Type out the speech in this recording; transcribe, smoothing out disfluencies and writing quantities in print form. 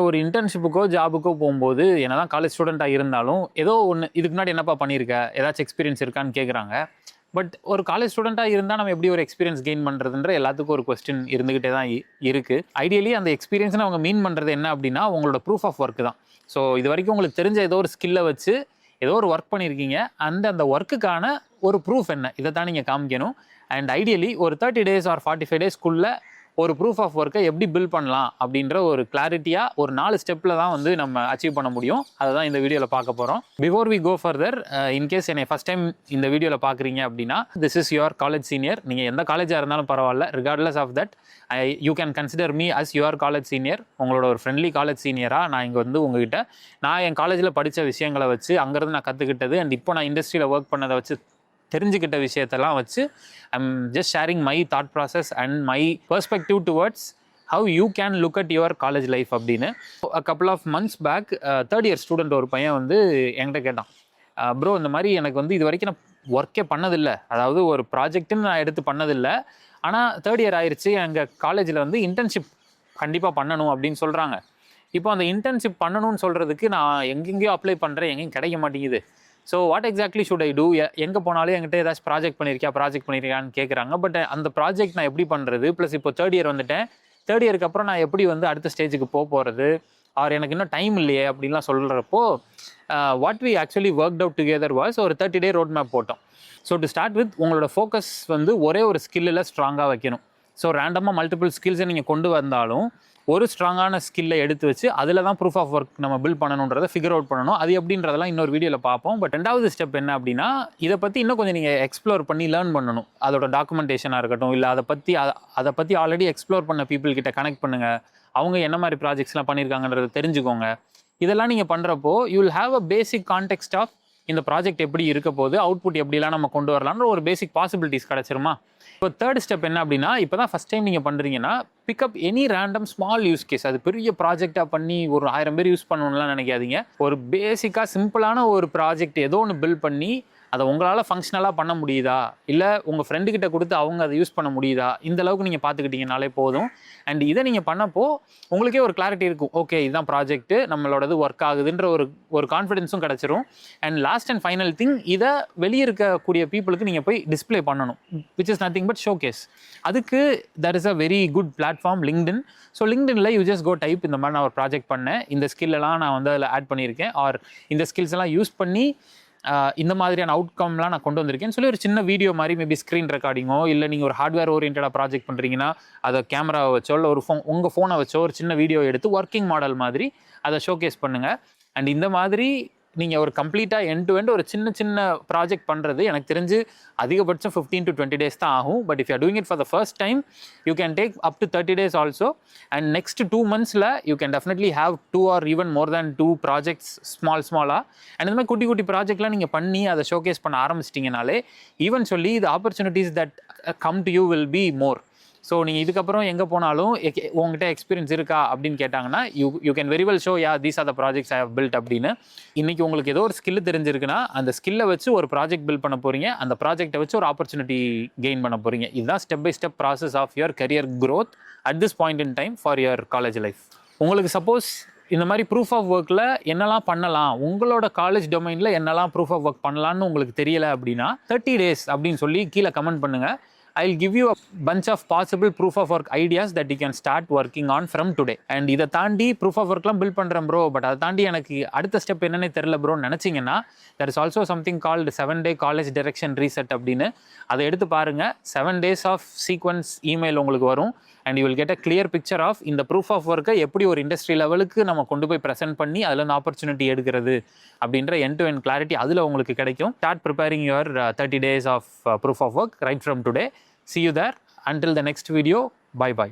ஒரு இன்டர்ன்ஷிப்புக்கோ, ஜாபுக்கோ போம்போது, என்னதான் காலேஜ் ஸ்டூடெண்ட்டா இருந்தாலும், ஏதோ ஒண்ணு இதுக்கு முன்னாடி என்னப்பா பண்ணியிருக்க? ஏதாச்சும் எக்ஸ்பீரியன்ஸ் இருக்கான்னு கேட்குறாங்க. பட் ஒரு காலேஜ் ஸ்டூடெண்ட்டா இருந்தா, நம்ம எப்படி ஒரு எக்ஸ்பீரியன்ஸ் கெயின் பண்றதுன்ற எல்லாத்துக்கும் ஒரு கொஸ்டின் இருந்துகிட்டே தான் இருக்கு. ஐடியலி அந்த எக்ஸ்பீரியன்ஸ்னு அவங்க மீன் பண்றது என்ன அப்படின்னா, உங்களோட ப்ரூஃப் ஆஃப் ஒர்க் தான். ஸோ இதுவரைக்கும் உங்களுக்கு தெரிஞ்ச ஏதோ ஒரு ஸ்கில்ல வச்சு, ஏதோ ஒரு ஒர்க் பண்ணியிருக்கீங்க. அந்த ஒர்க்குக்கான ஒரு ப்ரூஃப் என்ன? இத தான் நீங்க காமிக்கணும். அண்ட் ஐடியலி ஒரு 30 டேஸ் ஆர் 45 டேஸ்க்குள்ள ஒரு ப்ரூஃப் ஆஃப் ஒர்க்கை எப்படி பில்ட் பண்ணலாம் அப்படின்ற ஒரு கிளாரிட்டியா ஒரு 4 ஸ்டெப்ல தான் வந்து நம்ம அச்சீவ் பண்ண முடியும். அதை தான் இந்த வீடியோல பார்க்க போறோம். Before we go further, in case என்னை ஃபர்ஸ்ட் டைம் இந்த வீடியோல பார்க்குறீங்க அப்படின்னா, this is your college senior. நீங்க எந்த காலேஜா இருந்தாலும் பரவாயில்ல, regardless of that you can consider me as your college senior. உங்களோட ஒரு ஃப்ரெண்ட்லி காலேஜ் சீனியராக நான் இங்கே வந்து உங்ககிட்ட நான் என் காலேஜில் படித்த விஷயங்களை வச்சு, அங்கேருந்து நான் கற்றுக்கிட்டது அண்ட் இப்போ நான் இண்டஸ்ட்ரியில் ஒர்க் பண்ணதை வச்சு தெரிஞ்சுக்கிட்ட விஷயத்தெல்லாம் வச்சு I'm just sharing my thought process and my perspective towards how you can look at your college life அப்படின்னு. Couple of months back third year student ஒரு பையன் வந்து என்கிட்ட கேட்டான், ப்ரோ இந்த மாதிரி எனக்கு வந்து இது வரைக்கும் நான் ஒர்க்கே பண்ணதில்லை, அதாவது ஒரு ப்ராஜெக்ட்டுன்னு நான் எடுத்து பண்ணதில்லை, ஆனால் தேர்ட் இயர் ஆயிடுச்சு, எங்கள் காலேஜில் வந்து இன்டர்ன்ஷிப் கண்டிப்பாக பண்ணணும் அப்படின்னு சொல்கிறாங்க. இப்போ அந்த இன்டர்ன்ஷிப் பண்ணணும்னு சொல்கிறதுக்கு நான் எங்கெங்கேயோ அப்ளை பண்ணுறேன், எங்கேயும் கிடைக்க மாட்டேங்குது. So what exactly should I do? எங்கே போனாலும் என்கிட்ட ஏதாச்சும் ப்ராஜெக்ட் பண்ணியிருக்கியான்னு கேட்குறாங்க. பட் அந்த ப்ராஜெக்ட் நான் எப்படி பண்ணுறது? ப்ளஸ் இப்போ தேர்ட் இயர் வந்துட்டேன், தேர்ட் இயருக்கு அப்புறம் நான் எப்படி வந்து அடுத்த ஸ்டேஜுக்கு போகிறது? ஆர் எனக்கு இன்னும் டைம் இல்லையே அப்படின்லாம் சொல்கிறப்போ, what we actually work out together was ஒரு 30 டே ரோட் மேப் போட்டோம். ஸோ டு ஸ்டார்ட் வித், உங்களோட ஃபோக்கஸ் வந்து ஒரே ஒரு ஸ்கில்லில் ஸ்ட்ராங்காக வைக்கணும். ஸோ ரேண்டமாக மல்டிபிள் ஸ்கில்ஸை நீங்கள் கொண்டு வந்தாலும் ஒரு ஸ்ட்ராங்கான ஸ்கில்லை எடுத்து வச்சு அதில் தான் ப்ரூஃப் ஆஃப் ஒர்க் நம்ம பில்ட் பண்ணணுன்றதை ஃபிகர் அவுட் பண்ணணும். அது எப்படின்றதெல்லாம் இன்னொரு வீடியோவில் பார்ப்போம். பட் ரெண்டாவது ஸ்டெப் என்ன அப்படின்னா, இதை பற்றி இன்னும் கொஞ்சம் நீங்கள் எக்ஸ்ப்ளோர் பண்ணி லேர்ன் பண்ணணும். அதோட டாக்குமெண்டேஷனாக இருக்கட்டும், இல்லை அதை பற்றி ஆல்ரெடி எக்ஸ்ப்ளோர் பண்ண பீப்புள் கிட்ட கனெக்ட் பண்ணுங்கள். அவங்க என்ன மாதிரி ப்ராஜெக்ட்ஸ்லாம் பண்ணியிருக்காங்கன்றதை தெரிஞ்சுக்கோங்க. இதெல்லாம் நீங்கள் பண்ணுறப்போ you will have a basic context of இந்த ப்ராஜெக்ட் எப்படி இருக்க போது, அவுட்புட் எப்படிலாம் நம்ம கொண்டு வரலாம்னு ஒரு பேசிக் பாசிபிலிட்டிஸ் கிடச்சிருமா? இப்போ தேர்ட் ஸ்டெப் என்ன அப்படின்னா, இப்போ தான் ஃபஸ்ட் டைம் நீங்கள் பண்ணுறீங்கன்னா, pick up any random small use case. அது பெரிய ப்ராஜெக்டாக பண்ணி ஒரு 1000 பேர் யூஸ் பண்ணணும்லாம் நினைக்காதீங்க. ஒரு பேசிக்காக சிம்பிளான ஒரு ப்ராஜெக்ட் ஏதோ ஒன்று பில்ட் பண்ணி அதை உங்களால் ஃபங்க்ஷனலாக பண்ண முடியுதா, இல்லை உங்கள் ஃப்ரெண்டுக்கிட்ட கொடுத்து அவங்க அதை யூஸ் பண்ண முடியுதா, இந்த அளவுக்கு நீங்கள் பார்த்துக்கிட்டீங்கனாலே போதும். அண்ட் இதை நீங்கள் பண்ணப்போ உங்களுக்கே ஒரு கிளாரிட்டி இருக்கும். ஓகே, இதுதான் ப்ராஜெக்ட்டு, நம்மளோடது ஒர்க் ஆகுதுன்ற ஒரு கான்ஃபிடென்ஸும் கிடச்சிரும். And last and final thing, இதை வெளியே இருக்கக்கூடிய பீப்புளுக்கு நீங்கள் போய் டிஸ்பிளே பண்ணணும், which is nothing but showcase. அதுக்கு that is a very good platform LinkedIn. So லிங்க்டின்ல யூ ஜஸ்ட் கோ டைப், இந்த மாதிரி நான் ஒரு ப்ராஜெக்ட் பண்ணேன், இந்த ஸ்கில்லெல்லாம் நான் வந்து அதில் ஆட் பண்ணியிருக்கேன், ஆர் இந்த ஸ்கில்ஸ் எல்லாம் யூஸ் பண்ணி இந்த மாதிரியான அவுட்கம்லாம் நான் கொண்டு வந்திருக்கேன்னு சொல்லி ஒரு சின்ன வீடியோ மாதிரி, மேபி ஸ்க்ரீன் ரெக்கார்டிங்கோ, இல்லை நீங்கள் ஒரு ஹார்ட்வேர் ஓரியன்டாக ப்ராஜெக்ட் பண்ணுறீங்கன்னா அதை கேமராவை வச்சோ, இல்லை ஒரு உங்கள் ஃபோனை வச்சோ ஒரு சின்ன வீடியோ எடுத்து ஒர்க்கிங் மாடல் மாதிரி அதை ஷோகேஸ் பண்ணுங்கள். அண்ட் இந்த மாதிரி நீங்கள் ஒரு கம்ப்ளீட்டாக எண்ட் டு எண்ட் ஒரு சின்ன ப்ராஜெக்ட் பண்ணுறது எனக்கு தெரிஞ்சு அதிகபட்சம் 15 to 20 டேஸ் தான் ஆகும். But if you are doing it for the first time, you can take up to 30 days also. And next 2 monthsல you can definitely have 2 or even more than 2 projects ஸ்மாலாக. அண்ட் இந்த மாதிரி குட்டி ப்ராஜெக்ட்லாம் நீங்கள் பண்ணி அதை ஷோகேஸ் பண்ண ஆரம்பிச்சிட்டிங்கனாலே ஈவன் சொல்லி the opportunities that come to you will be more. So நீங்கள் இதுக்கப்புறம் எங்கே போனாலும் உங்கள்கிட்ட எக்ஸ்பீரியன்ஸ் இருக்கா அப்படின்னு கேட்டாங்கன்னா, you can very well show yeah these are the projects I have built அப்படின்னு. இன்றைக்கி உங்களுக்கு ஏதோ ஒரு ஸ்கில் தெரிஞ்சிருக்குன்னா, அந்த ஸ்கில்லை வச்சு ஒரு ப்ராஜெக்ட் பில்ட் பண்ண போகிறீங்க, அந்த ப்ராஜெக்டை வச்சு ஒரு ஆப்பர்ச்சுனிட்டி கெயின் பண்ண போகிறீங்க. இதுதான் step by step process of your career growth at this point in time for your college life. உங்களுக்கு சப்போஸ் இந்த மாதிரி ப்ரூஃப் ஆஃப் ஒர்க்கில் என்னெல்லாம் பண்ணலாம், உங்களோட காலேஜ் டொமைனில் என்னெல்லாம் ப்ரூஃப் ஆஃப் ஒர்க் பண்ணலான்னு உங்களுக்கு தெரியலை அப்படின்னா, 30 டேஸ் அப்படின்னு சொல்லி கீழே கமெண்ட் பண்ணுங்கள். I'll give you a bunch of possible proof of work ideas that you can start working on from today. And இதை தாண்டி proof of workலாம் பில்ட் பண்ணுறேன் ப்ரோ, பட் அதை தாண்டி எனக்கு அடுத்த ஸ்டெப் என்னன்னே தெரியல ப்ரோன்னு நினச்சிங்கன்னா, there is also something called 7-day college direction reset அப்படின்னு. அதை எடுத்து பாருங்கள். 7 days of sequence email உங்களுக்கு வரும். And you will get a clear picture of இந்த ப்ரூஃப் ஆஃப் ஒர்க்கை எப்படி ஒரு இண்டஸ்ட்ரி லெவலுக்கு நம்ம கொண்டு போய் ப்ரெசென்ட் பண்ணி அதில் வந்து ஆப்பர்ச்சுனிட்டி எடுக்கிறது அப்படின்ற எண்ட் டு எண்ட் கிளாரிட்டி அதில் உங்களுக்கு கிடைக்கும். Start preparing your 30 days of proof of work right from today. See you there. Until the next video, bye bye.